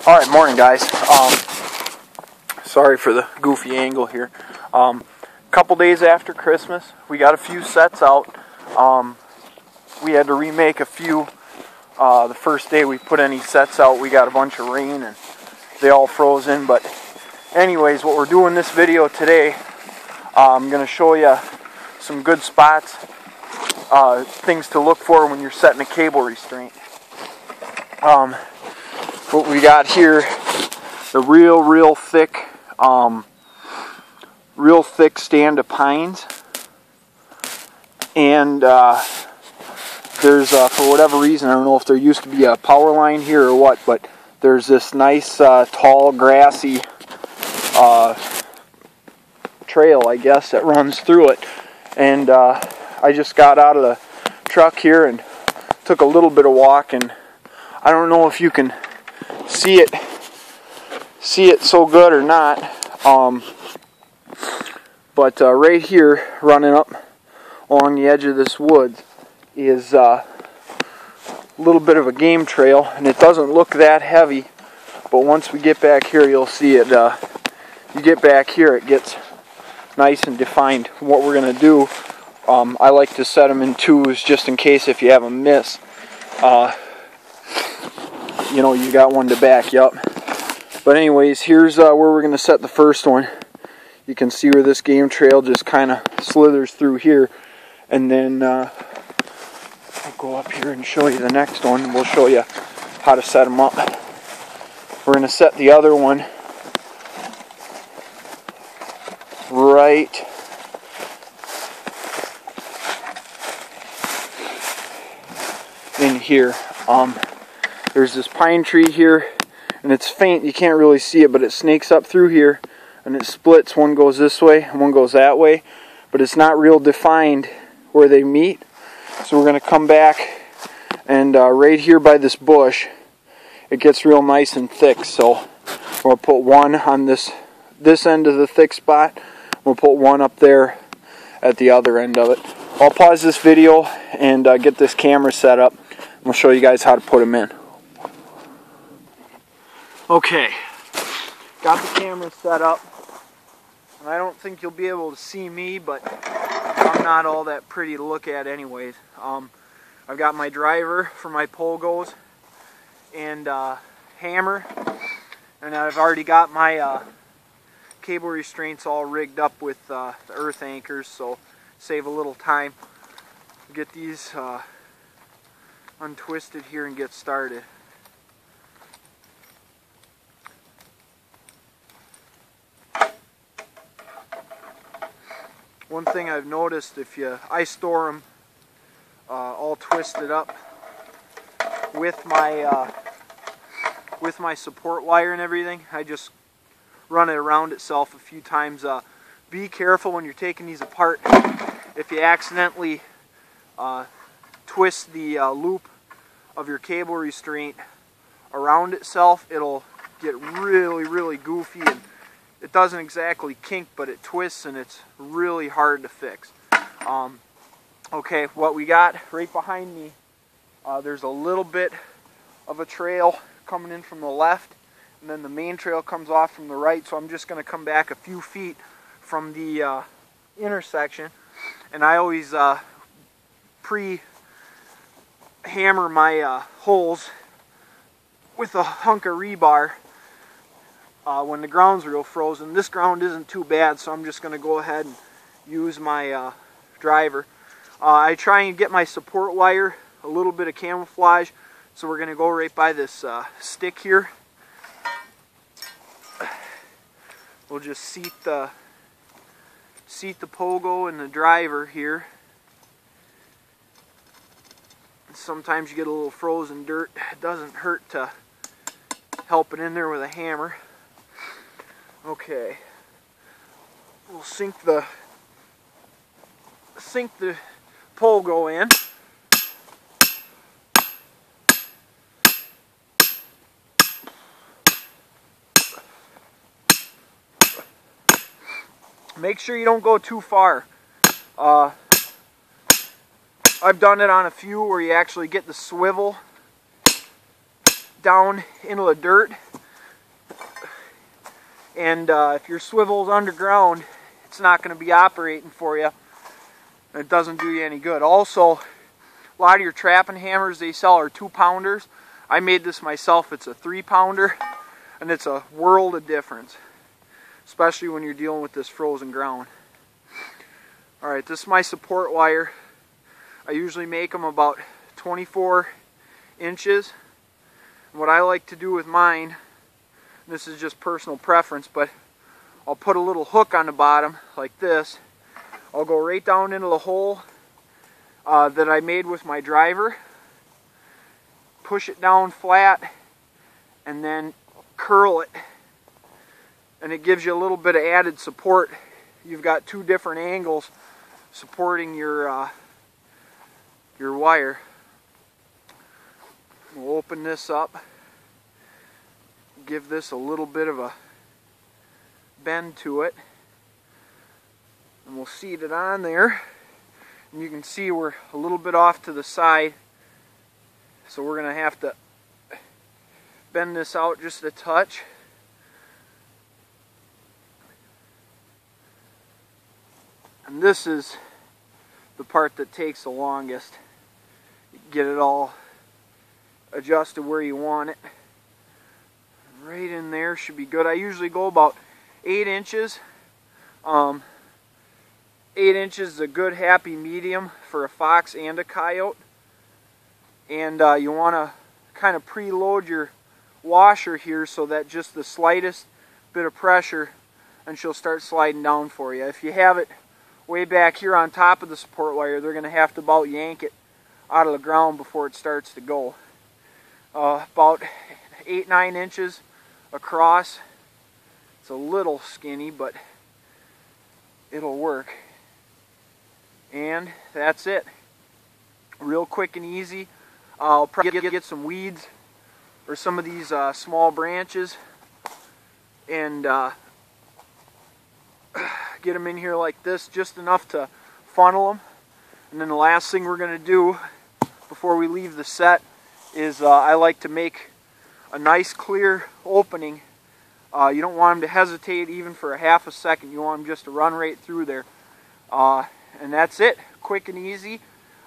Alright, morning guys. Sorry for the goofy angle here. Couple days after Christmas, we got a few sets out. We had to remake a few. The first day we put any sets out, we got a bunch of rain and they all froze in. But anyways, what we're doing this video today, I'm going to show you some good spots, things to look for when you're setting a cable restraint. What we got here, the real thick stand of pines, and there's for whatever reason, I don't know if there used to be a power line here or what, but there's this nice tall grassy trail, I guess, that runs through it. And I just got out of the truck here and took a little bit of walk, and I don't know if you can see it so good or not, but right here, running up along the edge of this woods, is a little bit of a game trail, and it doesn't look that heavy, but once we get back here, you'll see it. You get back here, it gets nice and defined. What we're going to do, I like to set them in twos just in case if you have a miss, you know, you got one to back you up. But anyways, here's where we're going to set the first one. You can see where this game trail just kind of slithers through here, and then I'll go up here and show you the next one, and we'll show you how to set them up. We're going to set the other one right in here. There's this pine tree here, and it's faint, you can't really see it, but it snakes up through here and it splits. One goes this way and one goes that way, but it's not real defined where they meet. So we're going to come back, and right here by this bush it gets real nice and thick, so we'll put one on this end of the thick spot. We'll put one up there at the other end of it. I'll pause this video and get this camera set up. We'll show you guys how to put them in. Okay, got the camera set up, and I don't think you'll be able to see me, but I'm not all that pretty to look at anyways. I've got my driver for my pogos and hammer, and I've already got my cable restraints all rigged up with the earth anchors, so save a little time. Get these untwisted here and get started. One thing I've noticed, I store them all twisted up with my support wire and everything. I just run it around itself a few times. Be careful when you're taking these apart. If you accidentally twist the loop of your cable restraint around itself, it'll get really goofy, and it doesn't exactly kink, but it twists, and it's really hard to fix. Okay, what we got right behind me, there's a little bit of a trail coming in from the left, and then the main trail comes off from the right, so I'm just going to come back a few feet from the intersection, and I always pre-hammer my holes with a hunk of rebar when the ground's real frozen. This ground isn't too bad, so I'm just going to go ahead and use my driver. I try and get my support wire a little bit of camouflage, so we're going to go right by this stick here. We'll just seat the pogo and the driver here. Sometimes you get a little frozen dirt. It doesn't hurt to help it in there with a hammer. Okay, we'll sink the pogo in. Make sure you don't go too far. I've done it on a few where you actually get the swivel down into the dirt, And if your swivel's underground, it's not going to be operating for you. It doesn't do you any good. Also, a lot of your trapping hammers they sell are 2-pounders. I made this myself. It's a 3-pounder, and it's a world of difference, especially when you're dealing with this frozen ground. Alright, this is my support wire. I usually make them about 24 inches. And what I like to do with mine, this is just personal preference, but I'll put a little hook on the bottom like this. I'll go right down into the hole that I made with my driver, push it down flat, and then curl it. And it gives you a little bit of added support. You've got 2 different angles supporting your wire. We'll open this up, give this a little bit of a bend to it, and we'll seat it on there. And you can see we're a little bit off to the side, so we're going to have to bend this out just a touch. And this is the part that takes the longest. Get it all adjusted where you want it. Right in there should be good. I usually go about 8 inches. 8 inches is a good happy medium for a fox and a coyote. And you want to kind of preload your washer here so that just the slightest bit of pressure and she'll start sliding down for you. If you have it way back here on top of the support wire, they're going to have to about yank it out of the ground before it starts to go. About 8-9 inches across. It's a little skinny, but it'll work. And that's it. Real quick and easy. I'll probably get some weeds or some of these small branches and get them in here like this, just enough to funnel them. And then the last thing we're going to do before we leave the set is I like to make a nice clear opening. You don't want them to hesitate even for a half a second. You want them just to run right through there. And that's it. Quick and easy.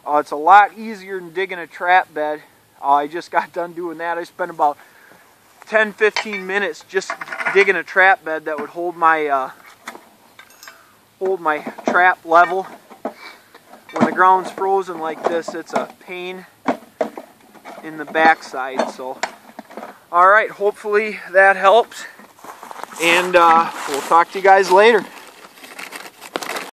It's a lot easier than digging a trap bed. I just got done doing that. I spent about 10-15 minutes just digging a trap bed that would hold my trap level. When the ground's frozen like this, it's a pain in the backside. So, alright, hopefully that helps. And we'll talk to you guys later.